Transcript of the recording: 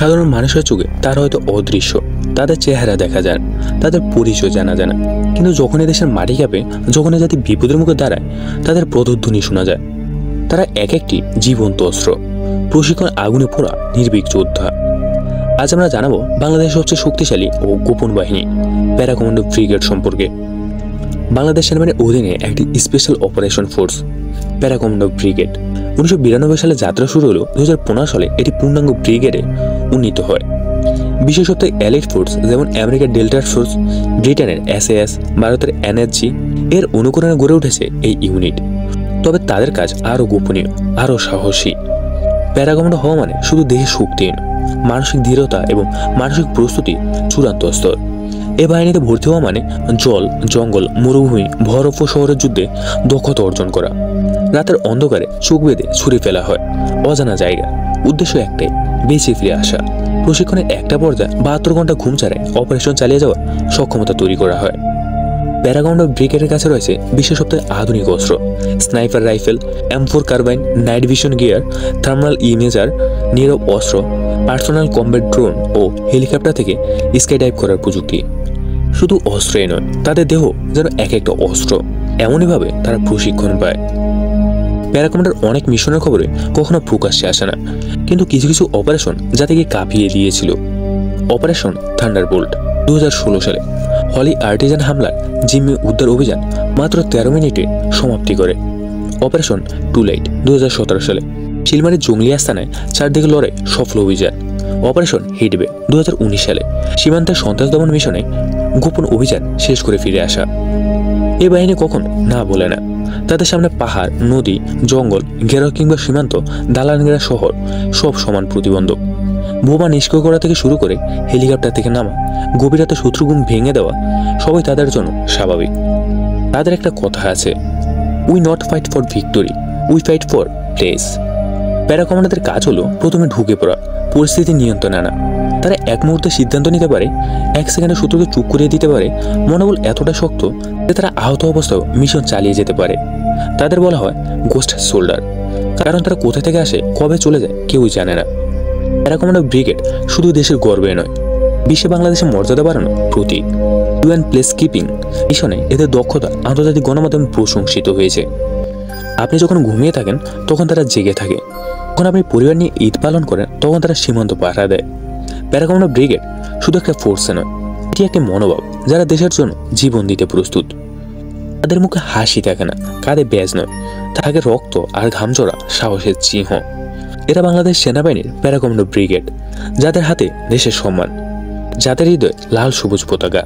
সাধারণ মানুষের চোখে তারা হয়তো অদৃশ্য, তাদের চেহারা দেখা যায়, তাদের পরিচয় জানা যায় না, কিন্তু যখন দেশের মাটি কাঁপে, যখন জাতি বিপদের মুখে দাঁড়ায়, তাদের প্রতিধ্বনি শোনা যায়। তারা এক একটি জীবন্ত অস্ত্র, প্রশিক্ষণ আগুনে পোড়া নির্ভীক যোদ্ধা। আজ আমরা জানাবো বাংলাদেশের সবচেয়ে শক্তিশালী ও গোপন বাহিনী প্যারা কমান্ডো ব্রিগেড সম্পর্কে। বাংলাদেশ সেনাবাহিনীর অধীনে একটি special operation force para commando brigade 1992 সালে যাত্রা শুরু হলেও 2015 সালে এটি পূর্ণাঙ্গ ব্রিগেডে উন্নীত হয়। বিশেষত এলিট ফোর্স যেমন আমেরিকার ডেল্টা ফোর্স, ব্রিটেনের SAS, ভারতের NSG এর অনুকরণে গড়ে উঠেছে এই ইউনিট। তবে তাদের কাজ আরও গোপনীয়, আরও সাহসী। প্যারা কমান্ডো হওয়া মানে শুধু দেহে শক্তি, মানসিক দৃঢ়তা এবং মানসিক প্রস্তুতি চূড়ান্ত স্তর। এ বাহিনীতে ভর্তি হওয়া মানে জল, জঙ্গল, মরুভূমি, বরফ ও শহরের যুদ্ধে দক্ষতা অর্জন করা। রাতের অন্ধকারে চোখ বেঁধে ছুরি ফেলা হয় অজানা জায়গা, উদ্দেশ্য একটাই, বেঁচে ফিরে আসা। প্রশিক্ষণের একটা পর্যায়ে 72 ঘন্টা ঘুম ছাড়াই অপারেশন চালিয়ে যাওয়ার সক্ষমতা তৈরি করা হয়। প্যারা কমান্ডো ব্রিগেডের কাছে রয়েছে বিশ্বের সবথেকে আধুনিক অস্ত্র, sniper rifle, M4 carbine, night vision gear, thermal imager, নীরব অস্ত্র, পার্সোনাল কমব্যাট ড্রোন ও হেলিকপ্টার থেকে স্কাই ডাইভ করার প্রযুক্তি। শুধু অস্ত্রই নয়, তাদের দেহ যেন এক একটা অস্ত্র, এমনইভাবে তারা প্রশিক্ষণ পায়। প্যারা কমান্ডোর অনেক মিশনের খবরে কখনো প্রকাশ্যে আসে না, কিন্তু কিছু কিছু অপারেশন জাতিকে কাঁপিয়ে দিয়েছিল। অপারেশন থান্ডারবোল্ট 2016 সালে হলি আর্টিজান হামলার জিম্মি উদ্ধার অভিযান মাত্র 13 মিনিটে সমাপ্তি করে। অপারেশন টুলাইট 2017 সালে চিলমারির জঙ্গলি আস্তানায় চারদিকে লড়াই সফল অভিযান। অপারেশন হিটবে 2019 সালে সীমান্তের সন্ত্রাস দমন মিশনে গোপন অভিযান শেষ করে ফিরে আসা। এ বাহিনী কখনো না বলে না। তাদের সামনে পাহাড়, নদী, জঙ্গল, ঘেরাও কিংবা সীমান্ত, দালানগেরা শহর সব সমান প্রতিবন্ধক। বোমা নিষ্ক্রিয় করা থেকে শুরু করে হেলিকপ্টার থেকে নামা, গভীর রাতে শত্রু ঘুম ভেঙে দেওয়া, সবই তাদের জন্য স্বাভাবিক। তাদের একটা কথা আছে, we not fight for victory, we fight for place. প্যারা কমান্ডোদের কাজ হলো প্রথমে ঢুকে পড়া, পরিস্থিতি নিয়ন্ত্রণে আনা। তারা এক মুহূর্তে সিদ্ধান্ত নিতে পারে, এক সেকেন্ডে শত্রুকে চুপ করিয়ে দিতে পারে। মনোবল এতটা শক্ত যে তারা আহত অবস্থায় মিশন চালিয়ে যেতে পারে। তাদের বলা হয় গোস্ট সোল্ডার, কারণ তারা কোথা থেকে আসে, কবে চলে যায় কেউই জানে না। প্যারা কমান্ডো ব্রিগেড শুধু দেশের গর্বে নয়, বিশ্বে বাংলাদেশের মর্যাদা বাড়ানো প্রতীক। UN প্লেস কিপিং মিশনে এদের দক্ষতা আন্তর্জাতিক গণমাধ্যমে প্রশংসিত হয়েছে। আপনি যখন ঘুমিয়ে থাকেন তখন তারা জেগে থাকে, যখন আপনি পরিবার নিয়ে ঈদ পালন করেন তখন তারা সীমান্ত পাহারা দেয়। প্যারা কমান্ডো ব্রিগেড শুধু একটা ফোর্সে নয়, এটি একটি মনোভাব যারা দেশের জন্য জীবন দিতে প্রস্তুত। তাদের মুখে হাসি থাকে না, কাঁধে ব্যাজ নয়, থাকে রক্ত আর ঘাম ঝরা সাহসের চিহ্ন। এরা বাংলাদেশ সেনাবাহিনীর প্যারা কমান্ডো ব্রিগেড, যাদের হাতে দেশের সম্মান, যাদের হৃদয়ে লাল সবুজ পতাকা।